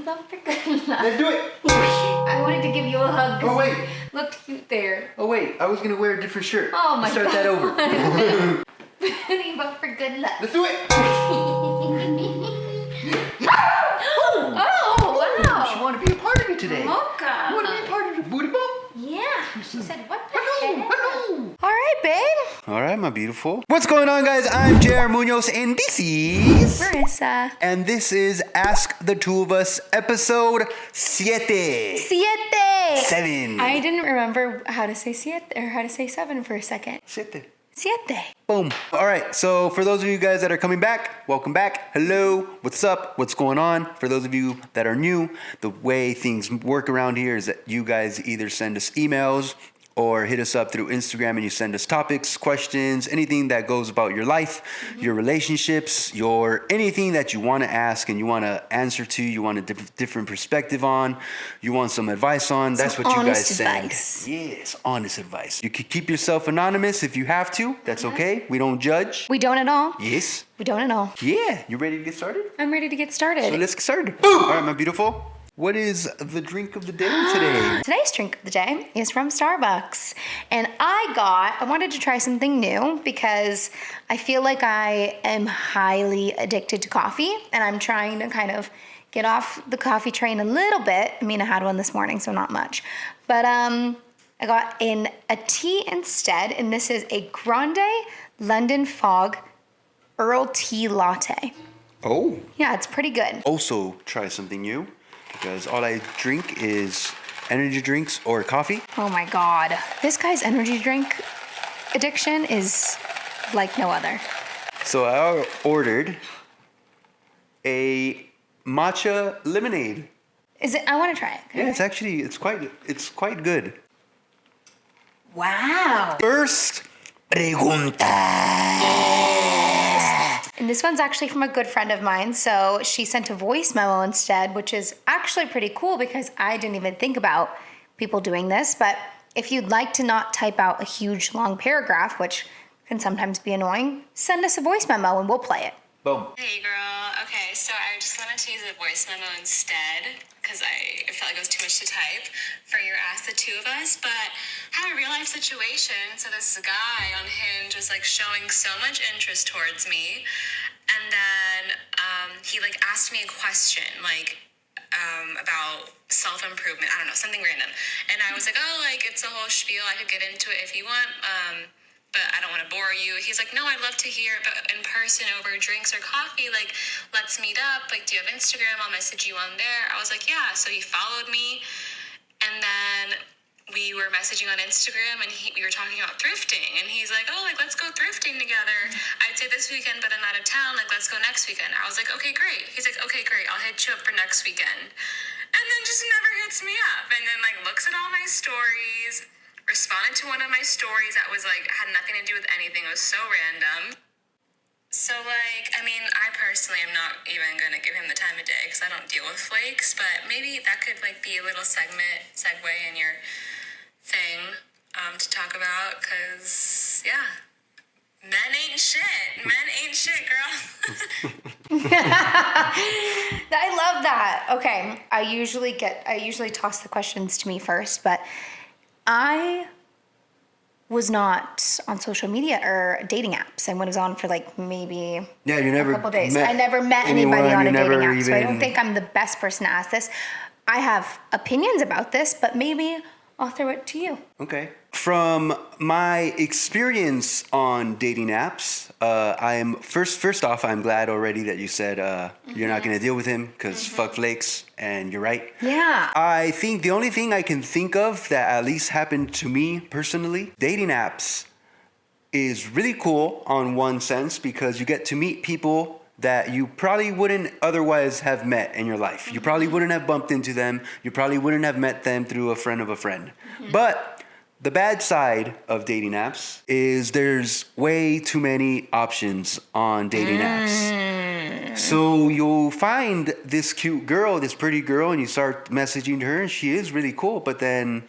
up for good luck. Let's do it. I wanted to give you a hug. Oh, wait. Look cute there. Oh, wait. I was going to wear a different shirt. Oh, my Start God. that over. Putting up for good luck. Let's do it. Oh, wow. She wanted to be a part of it today. Mocha. You want to be a part of the booty bump? Yeah. She said, what the Hello, heck? hello. All right, babe. All right, my beautiful. What's going on, guys? I'm Jer Munoz, and this is... Marissa. And this is Ask the Two of Us, episode 7. Siete. 7. I didn't remember how to say siete or how to say 7 for a second. 7. Siete. Boom. All right. So for those of you guys that are coming back, welcome back. Hello. What's up? What's going on? For those of you that are new, the way things work around here is that you guys either send us emails or hit us up through Instagram and you send us topics, questions, anything that goes about your life, your relationships, your anything that you want to ask and you want to answer to, you want a different perspective on, you want some advice on. That's what you guys send. Advice. Yes, honest advice. You can keep yourself anonymous if you have to. That's okay. We don't judge. We don't at all. Yes. We don't at all. Yeah. You ready to get started? I'm ready to get started. So let's get started. Boom. All right, my beautiful. What is the drink of the day today? Today's drink of the day is from Starbucks. And I wanted to try something new because I feel like I am highly addicted to coffee and I'm trying to kind of get off the coffee train a little bit. I mean, I had one this morning, so not much. But I got in a tea instead, and this is a Grande London Fog Earl Tea Latte. Oh. Yeah, it's pretty good. Also try something new because all I drink is energy drinks or coffee. Oh my God. This guy's energy drink addiction is like no other. So I ordered a matcha lemonade. Is it? I want to try it. Yeah, it's quite good. Wow. First pregunta. And this one's actually from a good friend of mine. So she sent a voice memo instead, which is actually pretty cool because I didn't even think about people doing this. But if you'd like to not type out a huge long paragraph, which can sometimes be annoying, send us a voice memo and we'll play it. Boom. Hey girl, okay, so I just wanted to use a voice memo instead because I felt like it was too much to type for your Ask the Two of Us, but had a real life situation. So this guy on Hinge was like showing so much interest towards me, and then he like asked me a question about self-improvement, I don't know, something random, and I was like, oh, like it's a whole spiel, I could get into it if you want, but I don't want to bore you. He's like, no, I'd love to hear it, but in person over drinks or coffee, like, let's meet up. Like, do you have Instagram? I'll message you on there. I was like, yeah. So he followed me, and then we were messaging on Instagram, and we were talking about thrifting, and he's like, oh, like, let's go thrifting together. I'd say this weekend, but I'm out of town. Like, let's go next weekend. I was like, okay, great. He's like, okay, great. I'll hit you up for next weekend. And then just never hits me up, and then, like, looks at all my stories, responded to one of my stories that was like had nothing to do with anything. It was so random. So like, I mean, I personally am not even gonna give him the time of day because I don't deal with flakes, but maybe that could like be a little segue in your thing to talk about, because yeah, men ain't shit, girl. I love that. Okay, I usually toss the questions to me first, but I was not on social media or dating apps. I was on for like maybe a couple days. I never met anybody on a dating app, so I don't think I'm the best person to ask this. I have opinions about this, but maybe I'll throw it to you. Okay. From my experience on dating apps, I am first off, I'm glad already that you said you're not going to deal with him because fuck flakes, and you're right. Yeah. I think the only thing I can think of that at least happened to me personally, dating apps is really cool on one sense because you get to meet people that you probably wouldn't otherwise have met in your life. You probably wouldn't have bumped into them. You probably wouldn't have met them through a friend of a friend. But the bad side of dating apps is there's way too many options on dating apps. So you'll find this cute girl, this pretty girl, and you start messaging her, and she is really cool. But then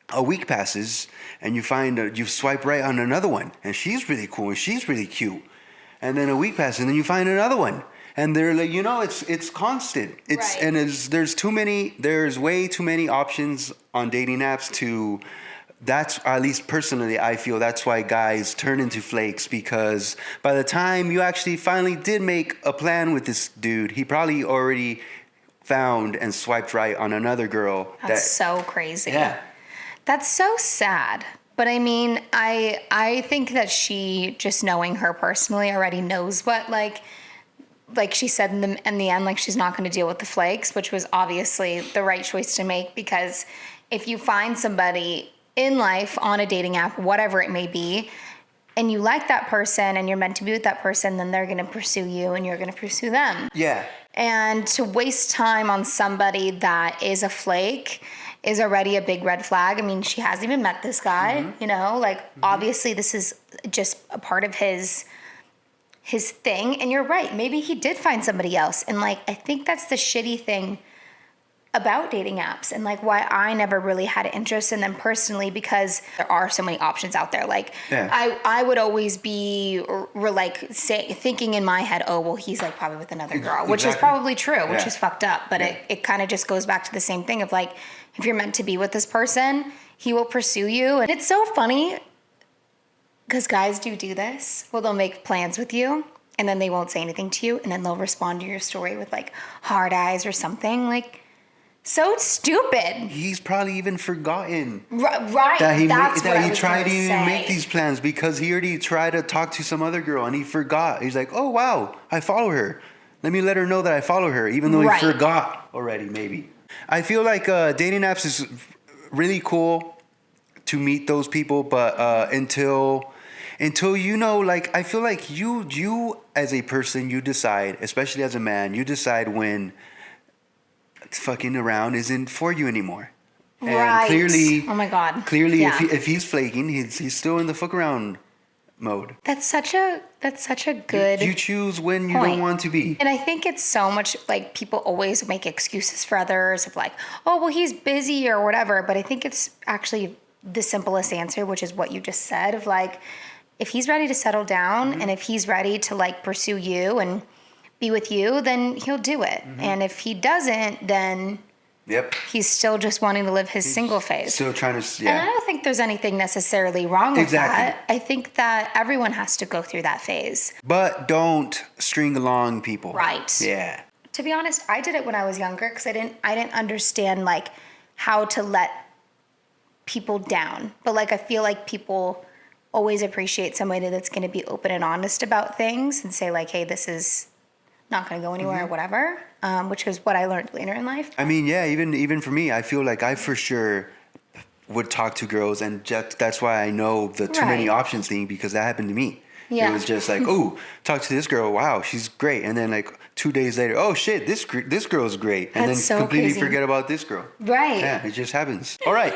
a week passes, and you swipe right on another one, and she's really cool, and she's really cute. And then a week passes, and then you find another one. And they're like, it's constant. It's Right. and there's way too many options on dating apps to. That's, at least personally, I feel that's why guys turn into flakes, because by the time you actually finally did make a plan with this dude, he probably already found and swiped right on another girl. That's so crazy. Yeah. That's so sad. But I mean, I think that she, just knowing her personally, already knows what, like she said in the end, like, she's not going to deal with the flakes, which was obviously the right choice to make, because if you find somebody in life on a dating app, whatever it may be, and you like that person and you're meant to be with that person, then they're going to pursue you and you're going to pursue them. Yeah. And to waste time on somebody that is a flake is already a big red flag. I mean, she hasn't even met this guy, obviously this is just a part of his thing. And you're right, maybe he did find somebody else. And I think that's the shitty thing about dating apps, and why I never really had an interest in them personally, because there are so many options out there. I would always be thinking in my head, oh, well, he's probably with another girl, which is probably true, which is fucked up. But it kind of just goes back to the same thing of if you're meant to be with this person, he will pursue you. And it's so funny because guys do this. Well, they'll make plans with you and then they won't say anything to you, and then they'll respond to your story with hard eyes or something. So stupid. He's probably even forgotten right. that he That's tried to even make these plans, because he already tried to talk to some other girl and he forgot. He's like, oh wow, I follow her. Let me let her know that I follow her, even though he forgot already. Maybe. I feel like dating apps is really cool to meet those people, but until I feel like you as a person, you decide, especially as a man, you decide when fucking around isn't for you anymore. And right. Clearly, oh my God. Clearly, if he's flaking, he's still in the fuck around mode. That's such a good. You choose when you don't want to be. And I think it's so much people always make excuses for others of oh, well, he's busy or whatever. But I think it's actually the simplest answer, which is what you just said of if he's ready to settle down and if he's ready to pursue you and be with you, then he'll do it. And if he doesn't, then he's still just wanting to live his single phase. Still trying to, And I don't think there's anything necessarily wrong with that. I think that everyone has to go through that phase. But don't string along people. Right. Yeah. To be honest, I did it when I was younger because I didn't understand how to let people down. But I feel like people always appreciate somebody that's going to be open and honest about things and say hey, this is not going to go anywhere or whatever, which is what I learned later in life. I mean, yeah, even for me, I feel like I for sure would talk to girls, and that's why I know the too many options thing, because that happened to me. Yeah. It was just oh, talk to this girl, wow, she's great. And then 2 days later, oh shit, this girl's great. And that's then so completely crazy. Forget about this girl. Right. Yeah, it just happens. All right,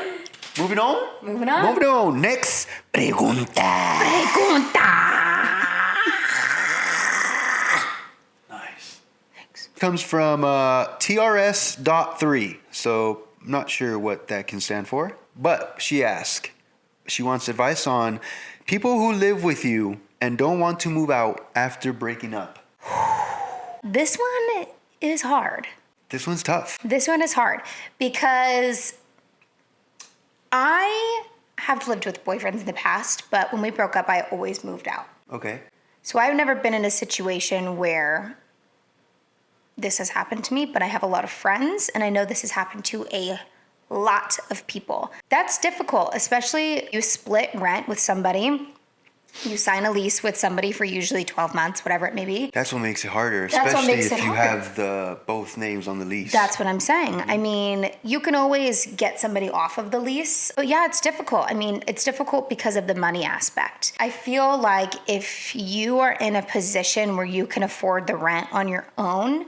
moving on. Moving on. Next, pregunta. Comes from TRS.3, so I'm not sure what that can stand for. But she wants advice on people who live with you and don't want to move out after breaking up. This one is hard. This one's tough. This one is hard because I have lived with boyfriends in the past, but when we broke up, I always moved out. Okay. So I've never been in a situation where this has happened to me, but I have a lot of friends, and I know this has happened to a lot of people. That's difficult, especially you split rent with somebody. You sign a lease with somebody for usually 12 months, whatever it may be. That's what makes it harder, especially if you have both names on the lease. That's what I'm saying. I mean, you can always get somebody off of the lease. But yeah, it's difficult. I mean, it's difficult because of the money aspect. I feel like if you are in a position where you can afford the rent on your own,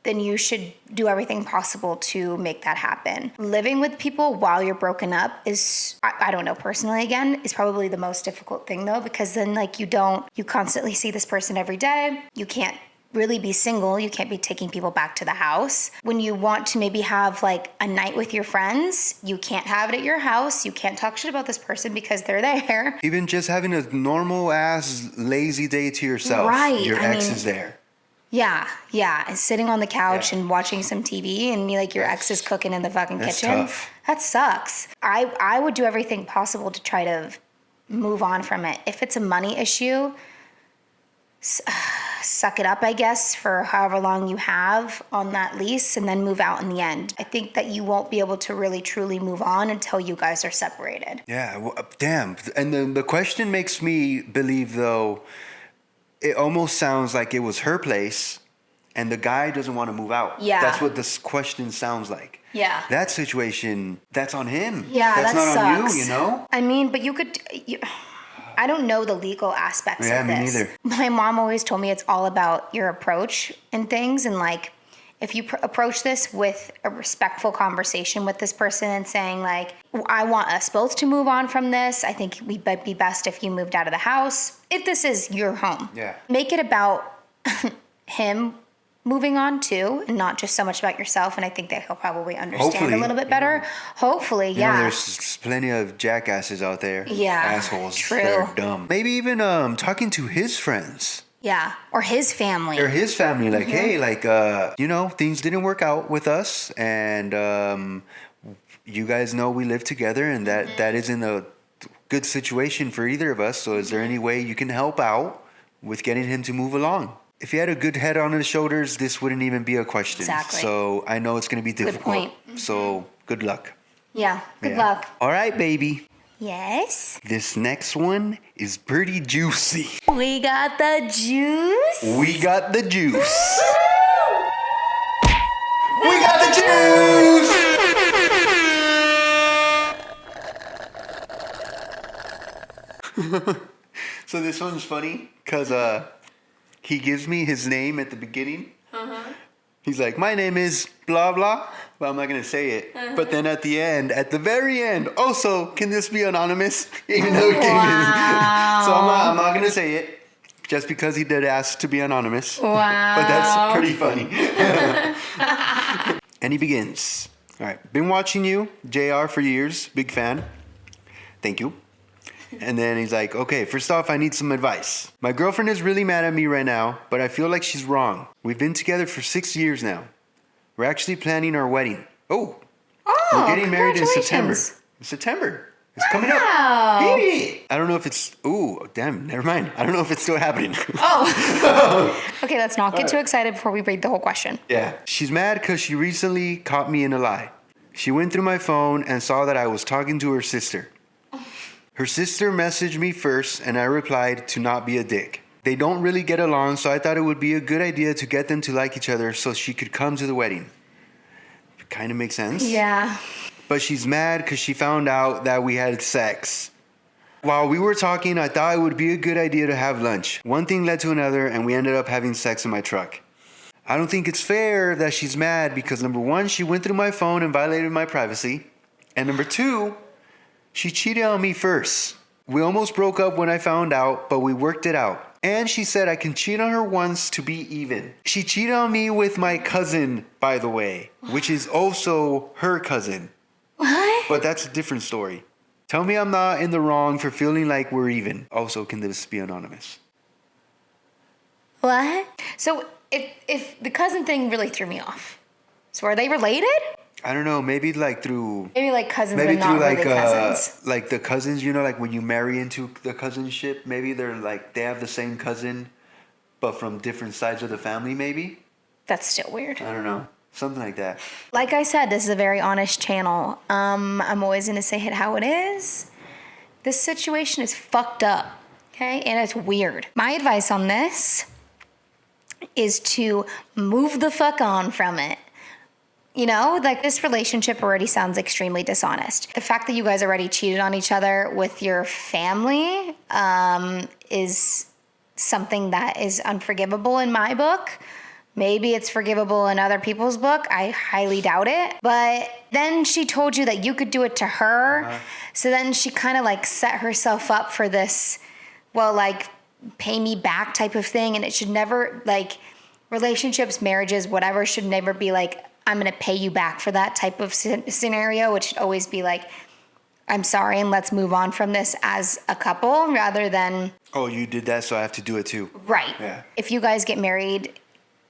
then you should do everything possible to make that happen. Living with people while you're broken up is, I don't know, personally again, is probably the most difficult thing though, because then you constantly see this person every day. You can't really be single. You can't be taking people back to the house. When you want to maybe have a night with your friends, you can't have it at your house. You can't talk shit about this person because they're there. Even just having a normal ass lazy day to yourself. Right. Your ex is there. Yeah, and sitting on the couch Yeah. and watching some TV and like your ex is cooking in the fucking That's kitchen. tough. That sucks. I would do everything possible to try to move on from it. If it's a money issue, suck it up, I guess, for however long you have on that lease and then move out in the end. I think that you won't be able to really truly move on until you guys are separated. Yeah, well, damn. And the question makes me believe, though, it almost sounds like it was her place and the guy doesn't want to move out. Yeah. That's what this question sounds like. Yeah. That situation, that's on him. Yeah, that's that not sucks. on you, you know? I mean, but I don't know the legal aspects Yeah, of me this. neither. My mom always told me it's all about your approach and things. And like, if you approach this with a respectful conversation with this person and saying like, I want us both to move on from this. I think we'd be best if you moved out of the house. If this is your home, Yeah. make it about him moving on too, and not just so much about yourself. And I think that he'll probably understand Hopefully, a little bit better. Hopefully, You know, yeah. there's plenty of jackasses out there. Yeah, Assholes. true. They're dumb. Maybe even talking to his friends. Yeah, or his family. Or his family, like, hey, like, you know, things didn't work out with us, and you guys know we live together, and that isn't a good situation for either of us. So, is there any way you can help out with getting him to move along? If he had a good head on his shoulders, this wouldn't even be a question. Exactly. So, I know it's going to be difficult. point. So, good luck. Yeah, good Yeah. luck. All right, baby. Yes. This next one is pretty juicy. We got the juice. We got the juice. We got the juice. So this one's funny because he gives me his name at the beginning. He's like, my name is blah blah, but I'm not gonna say it. But then at the end, at the very end, also, can this be anonymous? Even though he gave me so I'm not gonna say it. Just because he did ask to be anonymous. Wow. But that's pretty funny. And he begins. All right. Been watching you, JR, for years. Big fan. Thank you. And then he's like, okay, first off, I need some advice. My girlfriend is really mad at me right now, but I feel like she's wrong. We've been together for 6 years now. We're actually planning our wedding. Oh, we're getting married in September. congratulations. September. It's coming up. Wow. Hey. I don't know if it's, damn, never mind. I don't know if it's still happening. Okay, let's not get too excited before we read the whole question. Yeah. She's mad because she recently caught me in a lie. She went through my phone and saw that I was talking to her sister. Her sister messaged me first and I replied to not be a dick. They don't really get along, so I thought it would be a good idea to get them to like each other so she could come to the wedding. Kind of makes sense. Yeah. But she's mad because she found out that we had sex. While we were talking, I thought it would be a good idea to have lunch. One thing led to another, and we ended up having sex in my truck. I don't think it's fair that she's mad because number one, she went through my phone and violated my privacy. And number two, she cheated on me first. We almost broke up when I found out, but we worked it out. And she said I can cheat on her once to be even. She cheated on me with my cousin, by the way, which is also her cousin. What? But that's a different story. Tell me I'm not in the wrong for feeling like we're even. Also, can this be anonymous? What? So if the cousin thing really threw me off. So are they related? I don't know. Maybe like through. Maybe like cousins, Maybe but through not really cousins. like the cousins. You know, like when you marry into the cousinship. Maybe they're like they have the same cousin, but from different sides of the family. Maybe. That's still weird. I don't know. Something like that. Like I said, this is a very honest channel. I'm always gonna say it how it is. This situation is fucked up, okay? And it's weird. My advice on this is to move the fuck on from it. You know, like this relationship already sounds extremely dishonest. The fact that you guys already cheated on each other with your family is something that is unforgivable in my book. Maybe it's forgivable in other people's book. I highly doubt it. But then she told you that you could do it to her. So then she kind of like set herself up for this, well, like pay me back type of thing. And it should never, like, relationships, marriages, whatever, should never be like, I'm going to pay you back for that type of scenario. It should always be like, I'm sorry and let's move on from this as a couple rather than. Oh, you did that, so I have to do it too. Right. Yeah. If you guys get married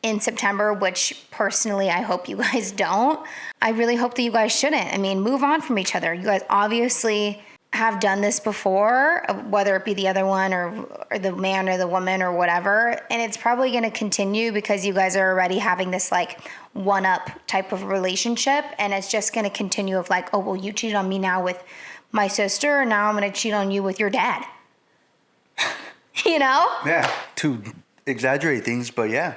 in September, which personally I hope you guys don't. I really hope that you guys shouldn't. I mean, move on from each other. You guys obviously have done this before, whether it be the other one or the man or the woman or whatever. And it's probably going to continue because you guys are already having this like one-up type of relationship. And it's just going to continue of like, oh, well, you cheated on me now with my sister. And now I'm going to cheat on you with your dad. You know? Yeah. To exaggerate things, but yeah.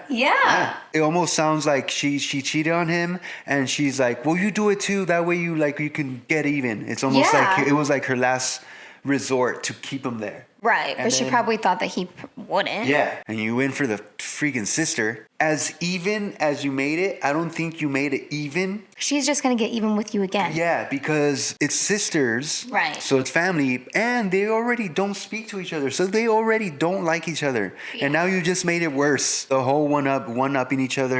It almost sounds like she cheated on him, and she's like, well, you do it too, that way you can get even. It's almost like it was like her last resort to keep him there. Right, but she probably thought that he wouldn't. Yeah, and you win for the freaking sister. As even as you made it, I don't think you made it even. She's just going to get even with you again. Yeah, because it's sisters. Right. So it's family, and they already don't speak to each other. So they already don't like each other. Yeah. And now you just made it worse. The whole one-upping each other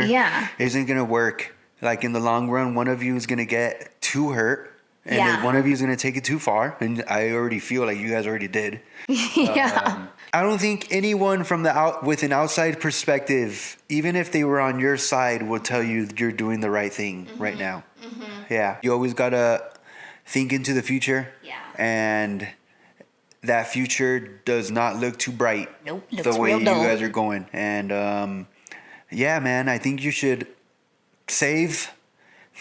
isn't going to work. Like in the long run, one of you is going to get too hurt. And then one of you is going to take it too far. And I already feel like you guys already did. I don't think anyone with an outside perspective, even if they were on your side, will tell you you're doing the right thing right now. Yeah. You always got to think into the future. Yeah. And that future does not look too bright. Nope. The way you guys are going. And yeah, man, I think you should save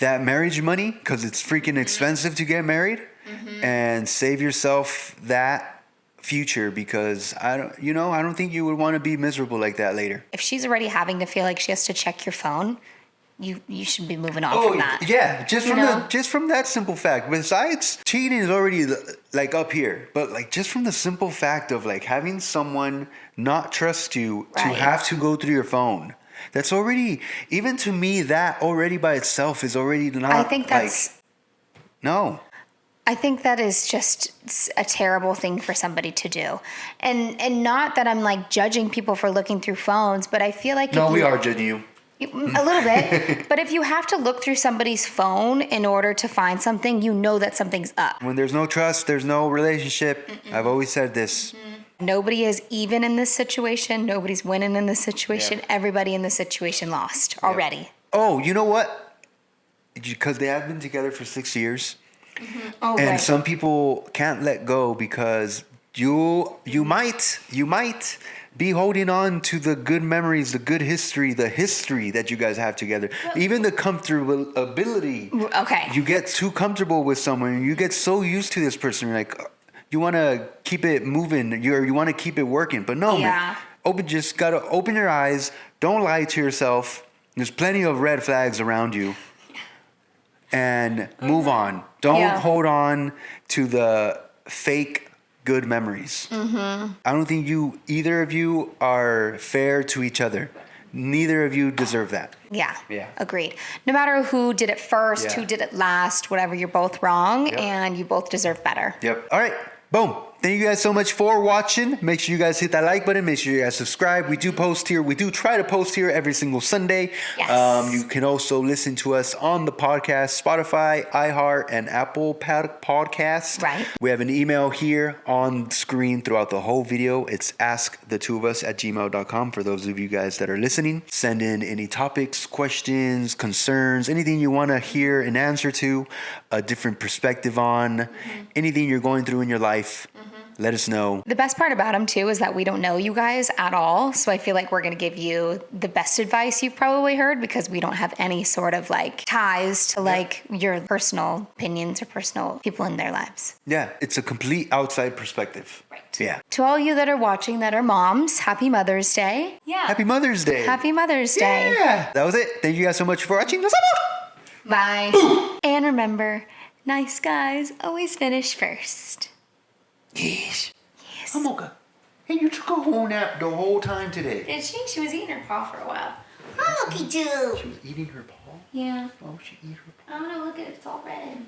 that marriage money, because it's freaking expensive to get married, and save yourself that future, because I don't think you would want to be miserable like that later. If she's already having to feel like she has to check your phone, you should be moving on from that. Yeah, just from that simple fact. Besides, cheating is already like up here, but like just from the simple fact of like having someone not trust you to have to go through your phone. That's already, even to me, that already by itself is already not. I think that's no. I think that is just a terrible thing for somebody to do, and not that I'm like judging people for looking through phones, but I feel like we are judging you. A little bit, but if you have to look through somebody's phone in order to find something, you know that something's up. When there's no trust, there's no relationship. I've always said this. Nobody is even in this situation. Nobody's winning in this situation. Yeah. Everybody in this situation lost already. Oh, you know what? Because they have been together for 6 years. Oh, and some people can't let go because you might be holding on to the good memories, the good history, the history that you guys have together. Even the comfortability. Okay. You get too comfortable with someone. You get so used to this person. You're like, you want to keep it moving. You want to keep it working. But no, man. Just got to open your eyes. Don't lie to yourself. There's plenty of red flags around you. And move on. Don't hold on to the fake good memories. I don't think either of you are fair to each other. Neither of you deserve that. Yeah. Agreed. No matter who did it first, who did it last, whatever, you're both wrong, and you both deserve better. Yep. All right. Boom. Thank you guys so much for watching. Make sure you guys hit that like button. Make sure you guys subscribe. We do post here. We do try to post here every single Sunday. Yes. You can also listen to us on the podcast, Spotify, iHeart, and Apple Podcasts. Right. We have an email here on screen throughout the whole video. It's askthetwoofus@gmail.com for those of you guys that are listening. Send in any topics, questions, concerns, anything you want to hear an answer to, a different perspective on, anything you're going through in your life. Let us know. The best part about them, too, is that we don't know you guys at all. So I feel like we're going to give you the best advice you've probably heard because we don't have any sort of like ties to like your personal opinions or personal people in their lives. Yeah, it's a complete outside perspective. Right. Yeah. To all you that are watching that are moms, happy Mother's Day. Yeah. Happy Mother's Day. Happy Mother's Day. Yeah. That was it. Thank you guys so much for watching. Bye. Boom. And remember, nice guys always finish first. Yes. Amoka. Hey, you took a whole nap the whole time today. Did she? She was eating her paw for a while. Amoki too. She was eating her paw? Yeah. Oh, she ate her paw. I'm gonna look at it. It's all red.